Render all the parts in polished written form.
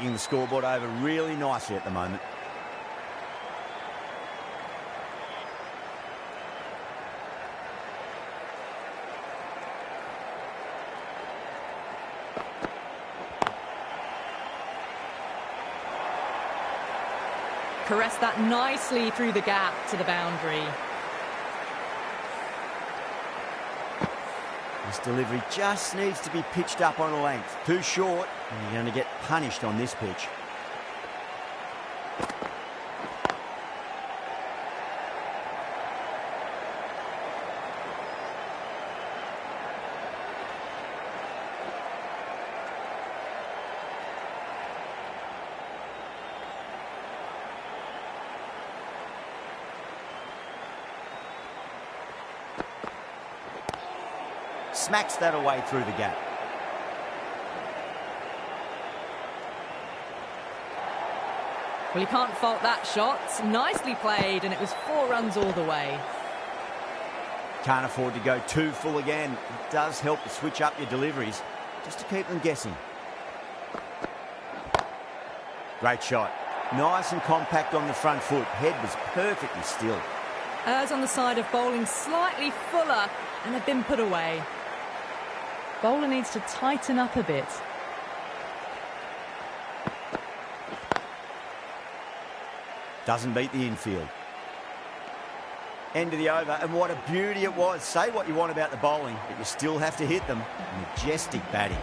The scoreboard over really nicely at the moment. Caressed that nicely through the gap to the boundary. This delivery just needs to be pitched up on a length. Too short, and you're going to get punished on this pitch. Smacks that away through the gap. Well, you can't fault that shot. Nicely played, and it was 4 runs all the way. Can't afford to go too full again. It does help to switch up your deliveries, just to keep them guessing. Great shot. Nice and compact on the front foot. Head was perfectly still. Errs on the side of bowling slightly fuller, and had been put away. Bowler needs to tighten up a bit. Doesn't beat the infield. End of the over, and what a beauty it was. Say what you want about the bowling, but you still have to hit them. Majestic batting.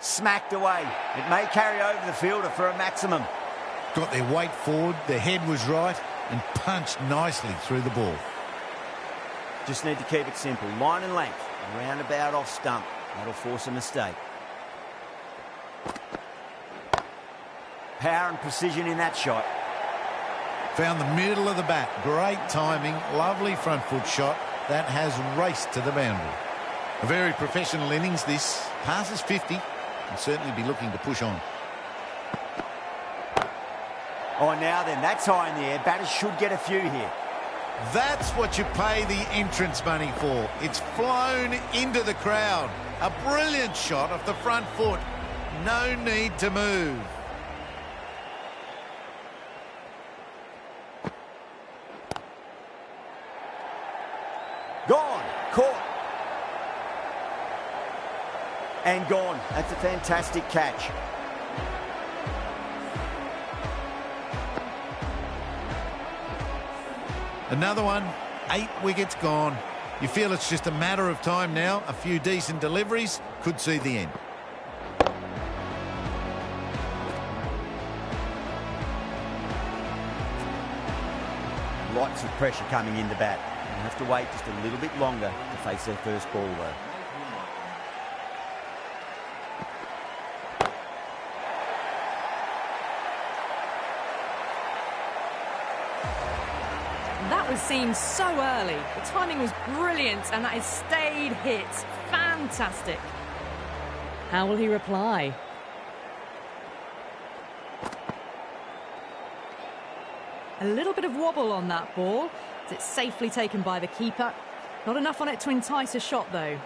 Smacked away. It may carry over the fielder for a maximum. Got their weight forward, their head was right, and punched nicely through the ball. Just need to keep it simple. Line and length. Roundabout off stump. That'll force a mistake. Power and precision in that shot. Found the middle of the bat. Great timing. Lovely front foot shot. That has raced to the boundary. A very professional innings this. Passes 50. And certainly be looking to push on. Oh, now then, that's high in the air. Batters should get a few here. That's what you pay the entrance money for. It's flown into the crowd. A brilliant shot off the front foot. No need to move. Gone. Caught. And gone. That's a fantastic catch. Another one. 8 wickets gone. You feel it's just a matter of time now. A few decent deliveries could see the end. Lots of pressure coming into bat. They'll have to wait just a little bit longer to face their first ball, though. That was seen so early. The timing was brilliant, and that has stayed hit. Fantastic. How will he reply? A little bit of wobble on that ball. It's safely taken by the keeper. Not enough on it to entice a shot, though.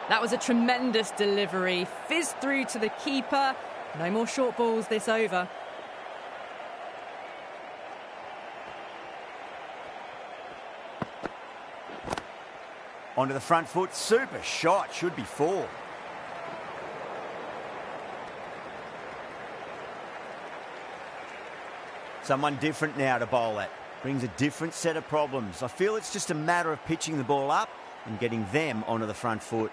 That was a tremendous delivery. Fizzed through to the keeper. No more short balls this over. Onto the front foot. Super shot. Should be 4. Someone different now to bowl at. brings a different set of problems. I feel it's just a matter of pitching the ball up and getting them onto the front foot.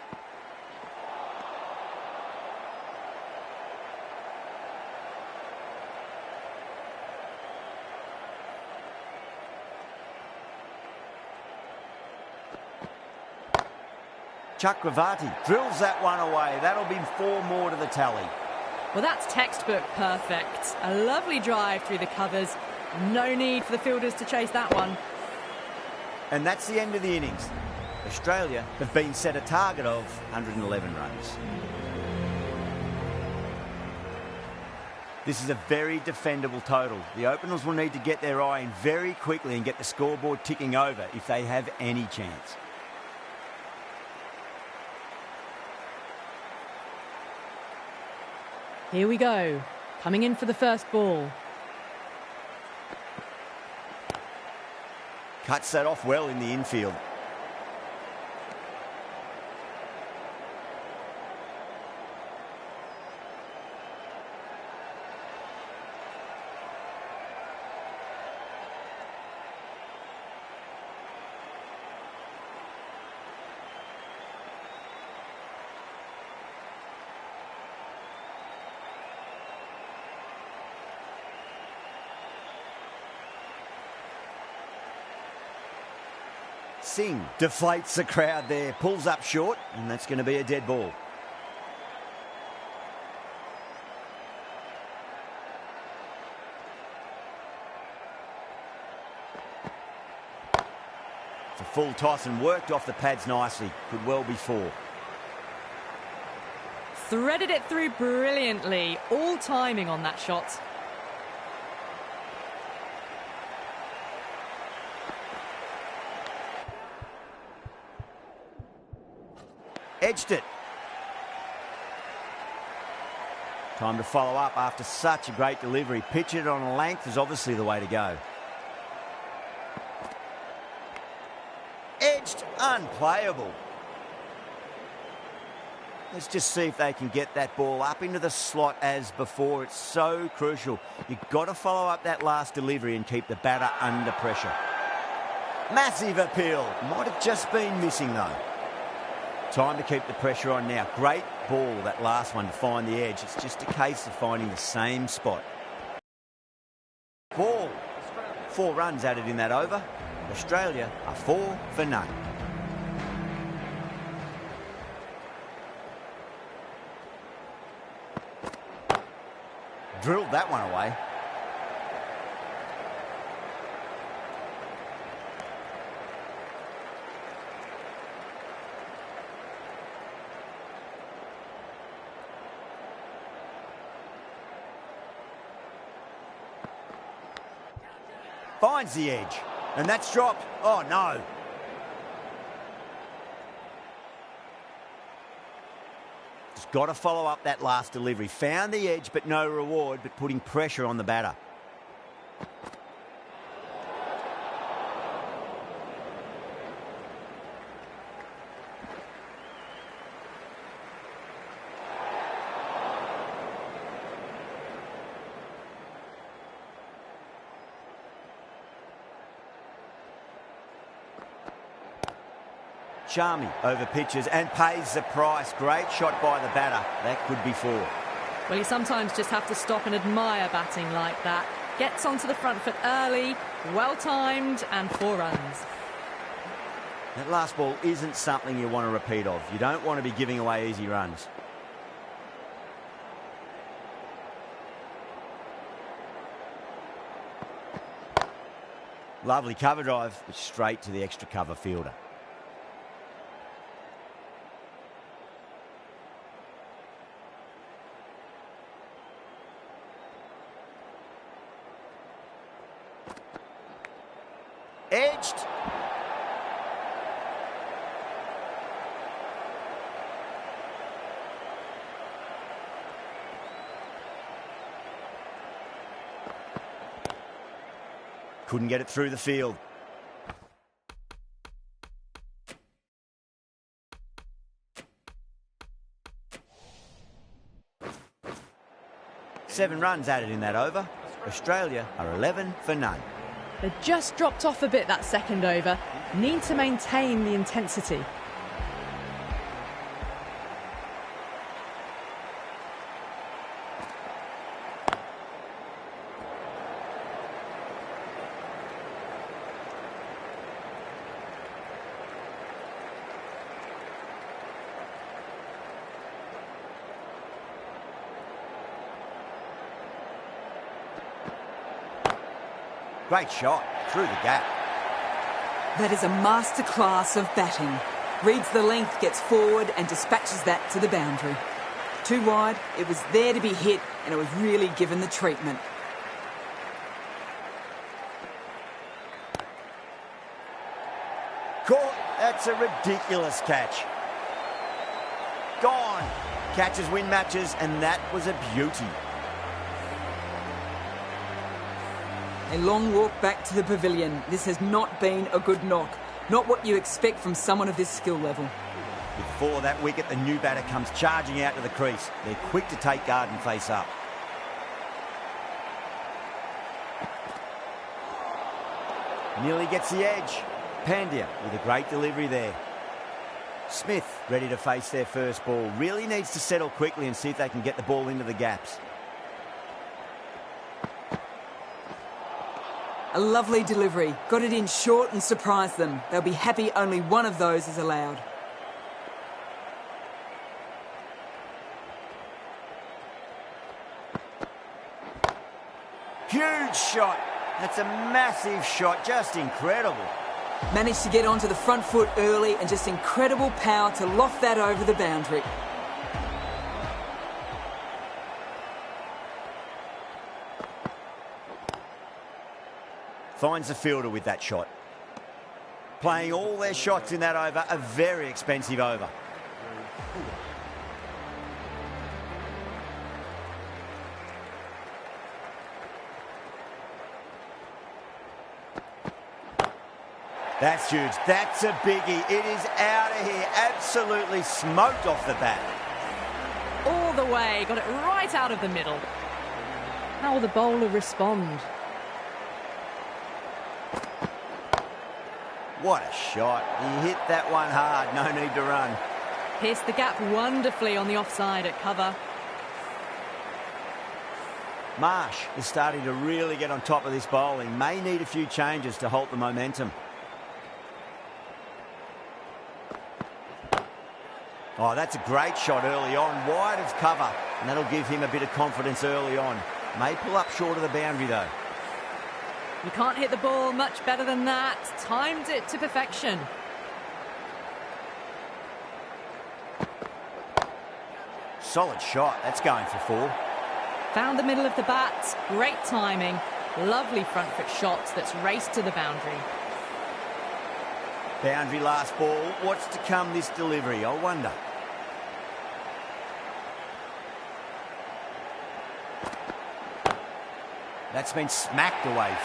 Chakravarti drills that one away. That'll be 4 more to the tally. Well, that's textbook perfect. A lovely drive through the covers. No need for the fielders to chase that one. And that's the end of the innings. Australia have been set a target of 111 runs. This is a very defendable total. The openers will need to get their eye in very quickly and get the scoreboard ticking over if they have any chance. Here we go. Coming in for the first ball. Cuts that off well in the infield. Singh deflates the crowd there, pulls up short, and that's going to be a dead ball. It's a full toss and worked off the pads nicely. Could well be 4. Threaded it through brilliantly. All timing on that shot. Edged it. Time to follow up after such a great delivery. Pitch it on a length is obviously the way to go. Edged, unplayable. Let's just see if they can get that ball up into the slot as before. It's so crucial. You've got to follow up that last delivery and keep the batter under pressure. Massive appeal. Might have just been missing though. Time to keep the pressure on now. Great ball, that last one, to find the edge. It's just a case of finding the same spot. Ball. 4 runs added in that over. Australia are 4 for none. Drilled that one away. Finds the edge. And that's dropped. Oh, no. Just got to follow up that last delivery. Found the edge, but no reward, but putting pressure on the batter. Sharmi over pitches and pays the price. Great shot by the batter. That could be 4. Well, you sometimes just have to stop and admire batting like that. Gets onto the front foot early, well-timed, and 4 runs. That last ball isn't something you want to repeat of. You don't want to be giving away easy runs. Lovely cover drive, but straight to the extra cover fielder. Edged. Couldn't get it through the field. Seven runs added in that over. Australia are 11 for none. They just dropped off a bit that second over. Need to maintain the intensity. Great shot through the gap. That is a masterclass of batting. Reads the length, gets forward and dispatches that to the boundary. Too wide, it was there to be hit and it was really given the treatment. Caught. That's a ridiculous catch. Gone. Catches win matches, and that was a beauty. A long walk back to the pavilion. This has not been a good knock. Not what you expect from someone of this skill level. Before that wicket, the new batter comes charging out to the crease. They're quick to take guard and face up. Nearly gets the edge. Pandya with a great delivery there. Smith ready to face their first ball. Really needs to settle quickly and see if they can get the ball into the gaps. A lovely delivery. Got it in short and surprised them. They'll be happy only one of those is allowed. Huge shot. That's a massive shot. Just incredible. Managed to get onto the front foot early and just incredible power to loft that over the boundary. Finds the fielder with that shot. Playing all their shots in that over, a very expensive over. That's huge. That's a biggie. It is out of here. Absolutely smoked off the bat. All the way, got it right out of the middle. How will the bowler respond? What a shot. He hit that one hard. No need to run. Pierced the gap wonderfully on the offside at cover. Marsh is starting to really get on top of this bowling. May need a few changes to halt the momentum. Oh, that's a great shot early on. Wide of cover. And that'll give him a bit of confidence early on. May pull up short of the boundary, though. You can't hit the ball much better than that. Timed it to perfection. Solid shot. That's going for 4. Found the middle of the bat. Great timing. Lovely front foot shots that's raced to the boundary. Boundary last ball. What's to come this delivery? I wonder. That's been smacked away.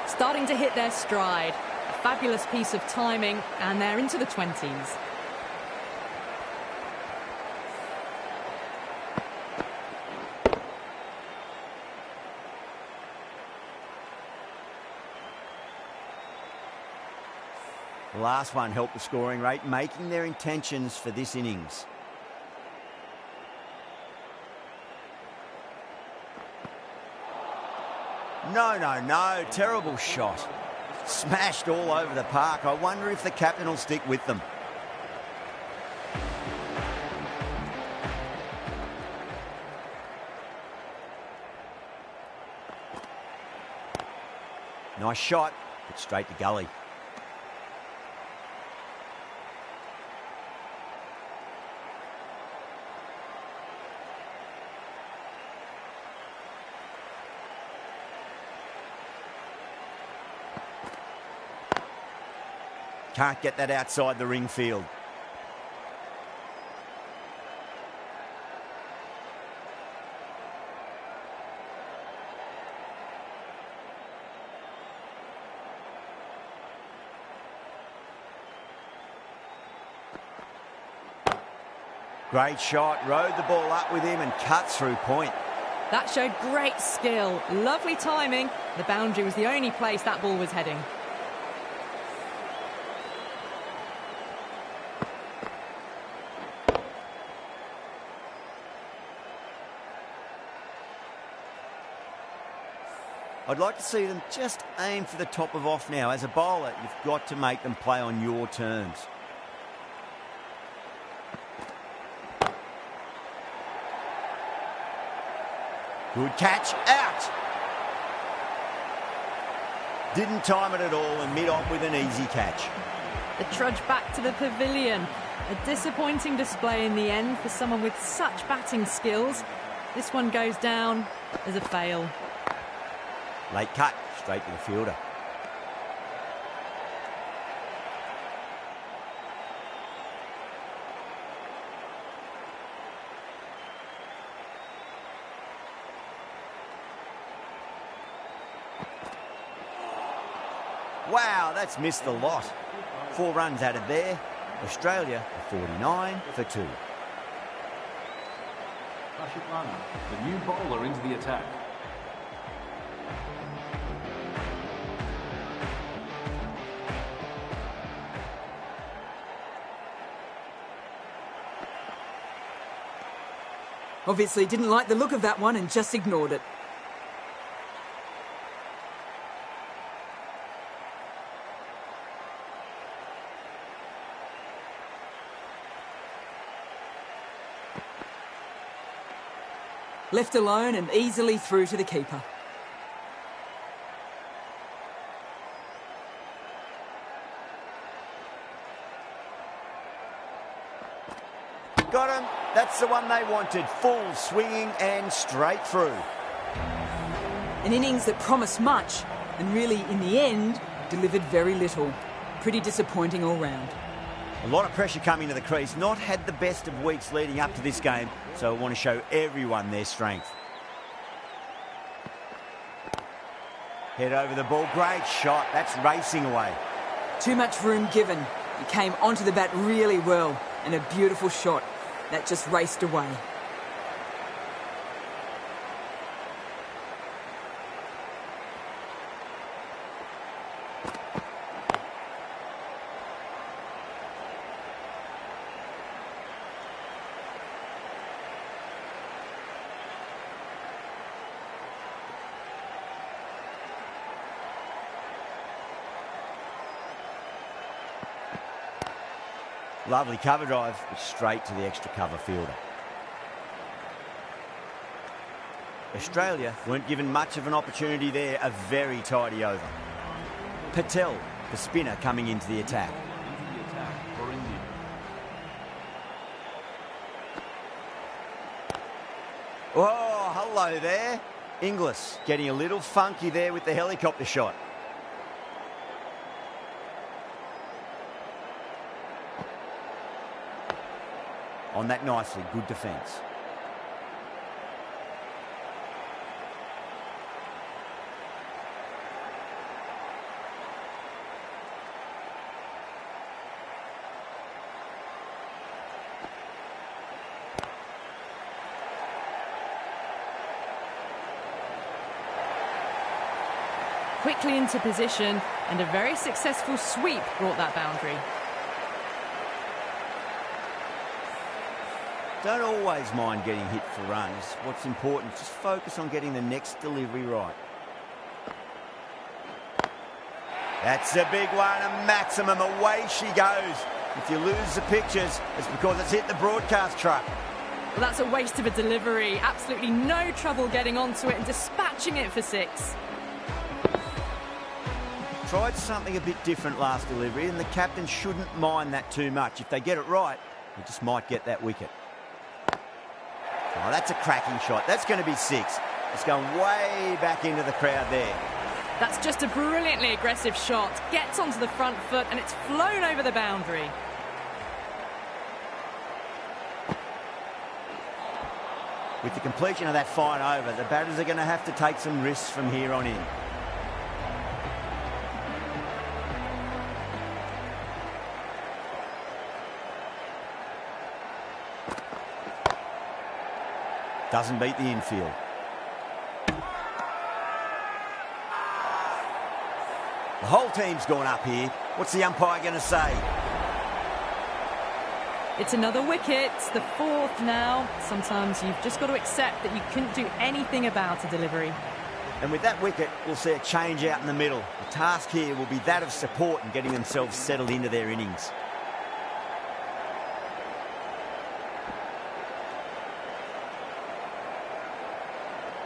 Starting to hit their stride. A fabulous piece of timing, and they're into the 20s. The last one helped the scoring rate, making their intentions for this innings. No. Terrible shot. Smashed all over the park. I wonder if the captain will stick with them. Nice shot, but straight to gully. Can't get that outside the ring field. Great shot, rode the ball up with him and cut through point. That showed great skill. Lovely timing. The boundary was the only place that ball was heading. I'd like to see them just aim for the top of off now. As a bowler, you've got to make them play on your terms. Good catch, out. Didn't time it at all and mid-on with an easy catch. The trudge back to the pavilion. A disappointing display in the end for someone with such batting skills. This one goes down as a fail. Late cut, straight to the fielder. Wow, that's missed a lot. 4 runs added there. Australia, 49 for 2. Rashid Rana, the new bowler into the attack. Obviously didn't like the look of that one and just ignored it. Left alone and easily through to the keeper. Got him. That's the one they wanted. Full swinging and straight through. An innings that promised much and really, in the end, delivered very little. Pretty disappointing all round. A lot of pressure coming to the crease. Not had the best of weeks leading up to this game, so I want to show everyone their strength. Head over the ball. Great shot. That's racing away. Too much room given. He came onto the bat really well and a beautiful shot. That just raced away. Lovely cover drive, straight to the extra cover fielder. Australia weren't given much of an opportunity there. A very tidy over. Patel, the spinner, coming into the attack. Oh, hello there. Inglis getting a little funky there with the helicopter shot. On that nicely, good defence. Quickly into position, and a very successful sweep brought that boundary. Don't always mind getting hit for runs. What's important is just focus on getting the next delivery right. That's a big one, a maximum. Away she goes. If you lose the pictures, it's because it's hit the broadcast truck. Well, that's a waste of a delivery. Absolutely no trouble getting onto it and dispatching it for 6. Tried something a bit different last delivery, and the captain shouldn't mind that too much. If they get it right, they just might get that wicket. Oh, that's a cracking shot. That's going to be 6. It's going way back into the crowd there. That's just a brilliantly aggressive shot. Gets onto the front foot and it's flown over the boundary. With the completion of that fine over, the batters are going to have to take some risks from here on in. Doesn't beat the infield. team's gone up here. What's the umpire going to say? It's another wicket, the fourth now. Sometimes you've just got to accept that you couldn't do anything about a delivery. And with that wicket, we'll see a change out in the middle. The task here will be that of support and getting themselves settled into their innings.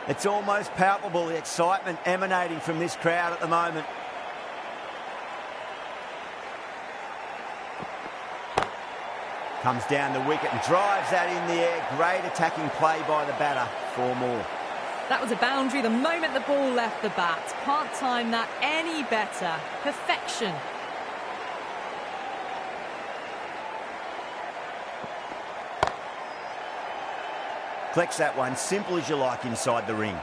It's almost palpable, the excitement emanating from this crowd at the moment. Comes down the wicket and drives that in the air. Great attacking play by the batter. 4 more. That was a boundary the moment the ball left the bat. Can't time that any better. Perfection. Collects that one, simple as you like, inside the ring.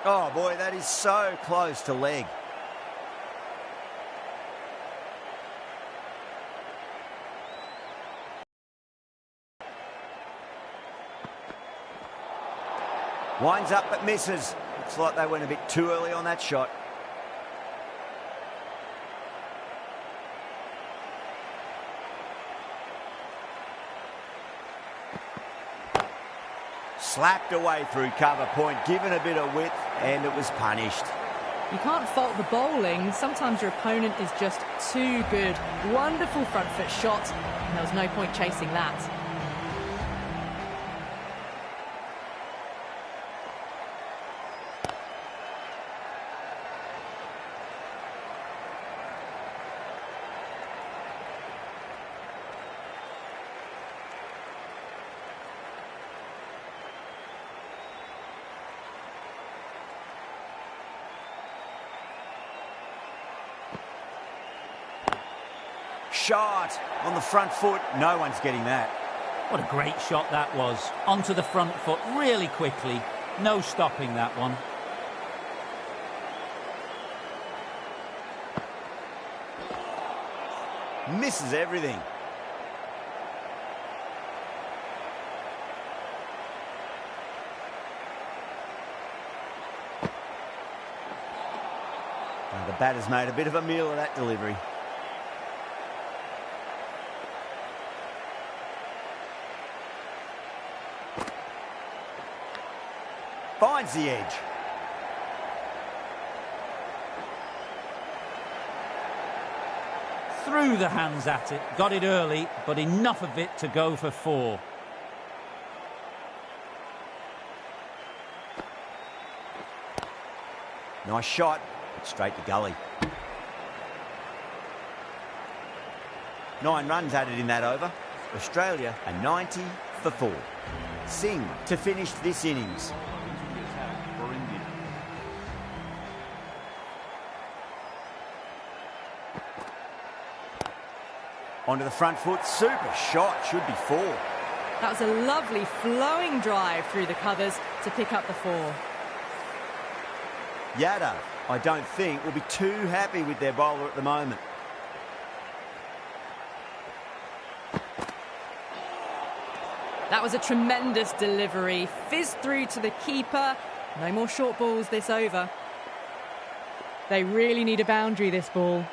Oh boy, that is so close to leg. Winds up but misses. Looks like they went a bit too early on that shot. Slapped away through cover point, given a bit of width, and it was punished. You can't fault the bowling. Sometimes your opponent is just too good. Wonderful front foot shot, and there was no point chasing that. Shot on the front foot. No one's getting that. What a great shot that was. Onto the front foot really quickly. No stopping that one. Misses everything. Now the batter's made a bit of a meal of that delivery. Finds the edge. Threw the hands at it, got it early, but enough of it to go for 4. Nice shot, straight to gully. 9 runs added in that over. Australia a 90 for 4. Singh to finish this innings. For India. Onto the front foot, super shot, should be 4. That was a lovely flowing drive through the covers to pick up the 4. Yadav, I don't think, will be too happy with their bowler at the moment. That was a tremendous delivery. Fizzed through to the keeper. No more short balls this over. They really need a boundary, this ball.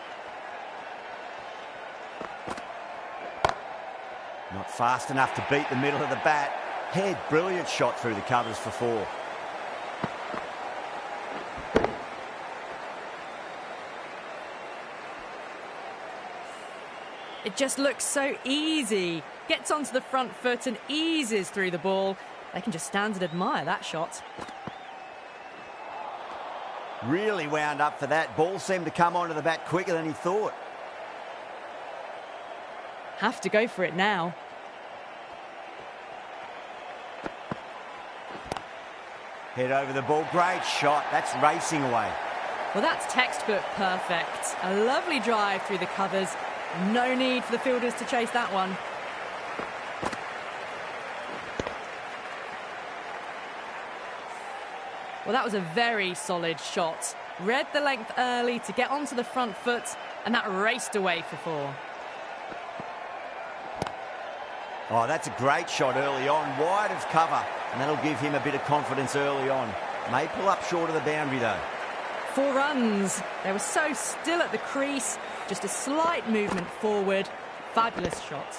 Not fast enough to beat the middle of the bat. Head, brilliant shot through the covers for 4. It just looks so easy. Gets onto the front foot and eases through the ball. They can just stand and admire that shot. Really wound up for that. Ball seemed to come onto the bat quicker than he thought. Have to go for it now. Head over the ball. Great shot. That's racing away. Well, that's textbook perfect. A lovely drive through the covers. No need for the fielders to chase that one. Well, that was a very solid shot. Read the length early to get onto the front foot, and that raced away for 4. Oh, that's a great shot early on, wide of cover, and that'll give him a bit of confidence early on. May pull up short of the boundary, though. 4 runs. They were so still at the crease. Just a slight movement forward. Fabulous shot.